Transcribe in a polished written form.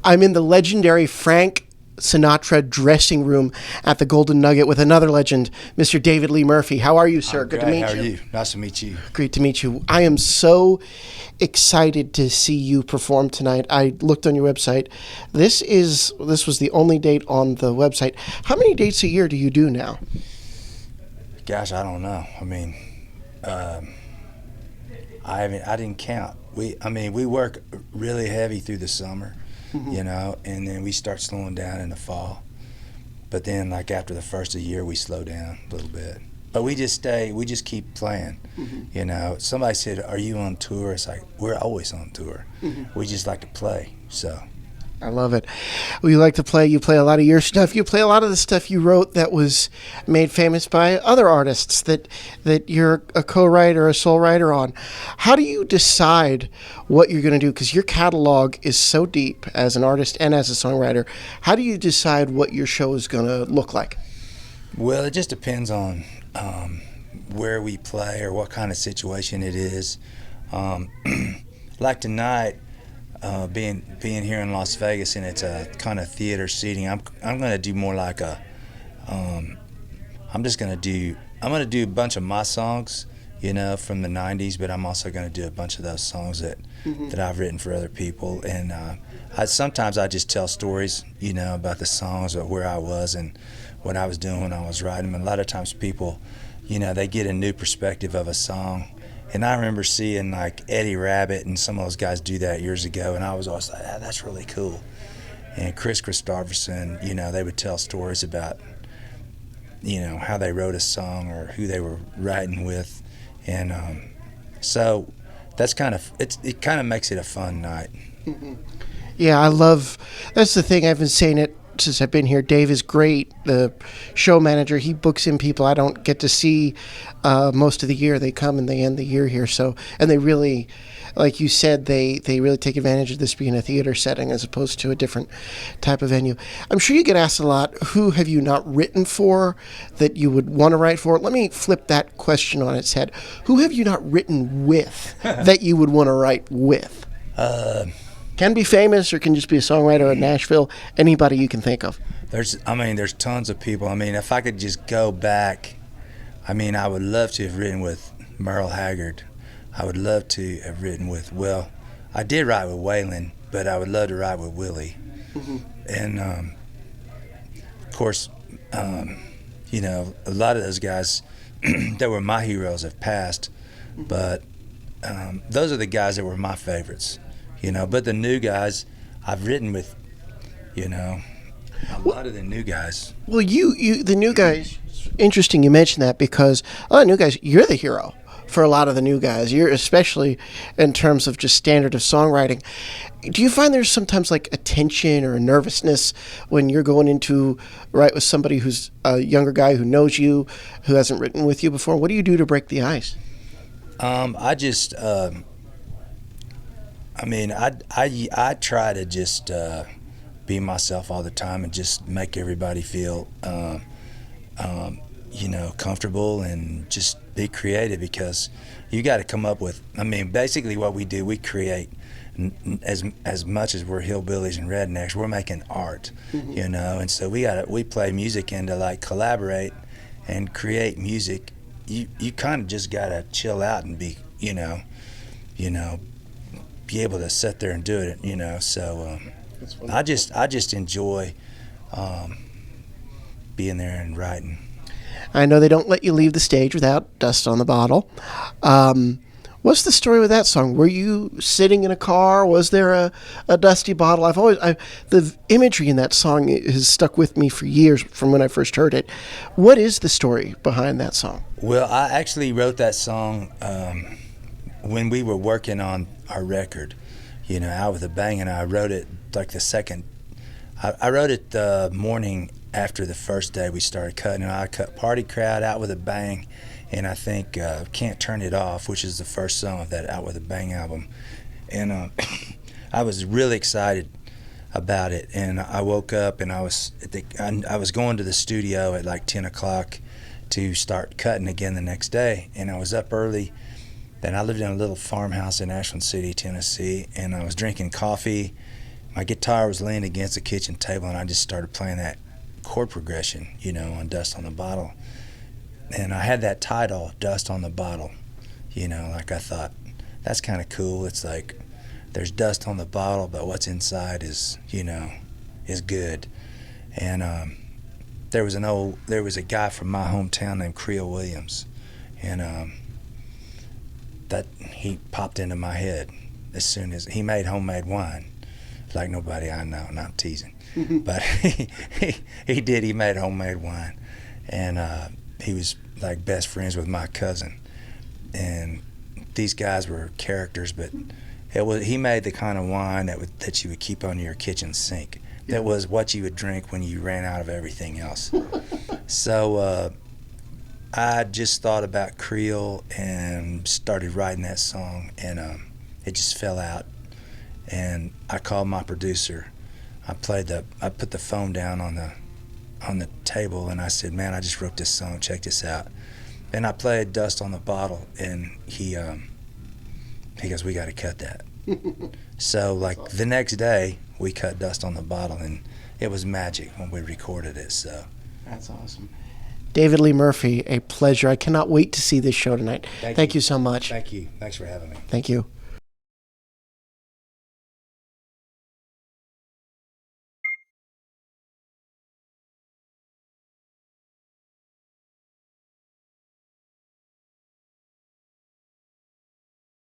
I'm in the legendary Frank Sinatra dressing room at the Golden Nugget with another legend, Mr. David Lee Murphy. How are you, sir? Good to meet you. How are you? Nice to meet you. Great to meet you. I am so excited to see you perform tonight. I looked on your website. This was the only date on the website. How many dates a year do you do now? Gosh, I don't know. I mean, I didn't count. We work really heavy through the summer, you know, and then we start slowing down in the fall. But then, like after the first of the year, we slow down a little bit. But we just keep playing, you know. Somebody said, "Are you on tour?" It's like, we're always on tour. We just like to play, so. I love it. Well, you like to play. You play a lot of your stuff. You play a lot of the stuff you wrote that was made famous by other artists that you're a co-writer, a sole writer on. How do you decide what you're going to do? Because your catalog is so deep as an artist and as a songwriter. How do you decide what your show is going to look like? Well, it just depends on where we play or what kind of situation it is. Like tonight, being here in Las Vegas, and it's a kind of theater seating. I'm going to do more like I'm going to do a bunch of my songs, you know, from the '90s, but I'm also going to do a bunch of those songs that I've written for other people. And sometimes I just tell stories, you know, about the songs or where I was and what I was doing when I was writing them. And a lot of times people, you know, they get a new perspective of a song. And I remember seeing like Eddie Rabbitt and some of those guys do that years ago, and I was always like, that's really cool. And Chris Christopherson, you know, they would tell stories about, you know, how they wrote a song or who they were writing with. And so that's it kind of makes it a fun night. Yeah, that's the thing. I've been saying it since I've been here. Dave is great, the show manager. He books in people I don't get to see most of the year. They come and they end the year here. So, and they really, like you said, they really take advantage of this being a theater setting as opposed to a different type of venue. I'm sure you get asked a lot, who have you not written for that you would want to write for? Let me flip that question on its head. Who have you not written with that you would want to write with? Can be famous or can just be a songwriter in Nashville. Anybody you can think of. There's tons of people. I mean, if I could just go back, I mean, I would love to have written with Merle Haggard. I would love to have written with, well, I did write with Waylon, but I would love to write with Willie. And, of course, you know, a lot of those guys that were my heroes have passed, but those are the guys that were my favorites. You know, but the new guys, I've written with, you know, a lot of the new guys. Well, the new guys, interesting you mention that because a lot of new guys, you're the hero for a lot of the new guys. You're especially in terms of just standard of songwriting. Do you find there's sometimes like a tension or a nervousness when you're going into write with somebody who's a younger guy who knows you, who hasn't written with you before? What do you do to break the ice? I mean, I try to just be myself all the time and just make everybody feel, you know, comfortable and just be creative, because you got to come up with. I mean, basically what we do, we create as much as we're hillbillies and rednecks. We're making art, you know, and so we play music and to like collaborate and create music. You kind of just gotta chill out and be, you know. Be able to sit there and do it, you know. So I just enjoy being there and writing. I know they don't let you leave the stage without Dust on the Bottle. What's the story with that song? Were you sitting in a car? Was there a dusty bottle? The imagery in that song has stuck with me for years from when I first heard it. What is the story behind that song? Well, I actually wrote that song when we were working on our record, you know, Out With a Bang, and I wrote it like I wrote it the morning after the first day we started cutting, and I cut Party Crowd, Out With a Bang, and I think Can't Turn It Off, which is the first song of that Out With a Bang album. And I was really excited about it, and I woke up and I was going to the studio at like 10 o'clock to start cutting again the next day, and I was up early. Then I lived in a little farmhouse in Ashland City, Tennessee, and I was drinking coffee my guitar was laying against the kitchen table, and I just started playing that chord progression, you know, on Dust on the Bottle. And I had that title, Dust on the Bottle, you know, like I thought, that's kind of cool. It's like there's dust on the bottle, but what's inside is, you know, is good. And there was a guy from my hometown named Creel Williams, and that he popped into my head as soon as he made homemade wine, like nobody I know. Not teasing, but he did. He made homemade wine, and he was like best friends with my cousin, and these guys were characters, but he made the kind of wine that you would keep on your kitchen sink. That was what you would drink when you ran out of everything else. So I just thought about Creel and started writing that song, and it just fell out. And I called my producer. I put the phone down on the table, and I said, "Man, I just wrote this song. Check this out." And I played Dust on the Bottle, and he goes, "We got to cut that." So like awesome. The next day, we cut Dust on the Bottle, and it was magic when we recorded it. So that's awesome. David Lee Murphy, a pleasure. I cannot wait to see this show tonight. Thank you so much. Thank you. Thanks for having me. Thank you.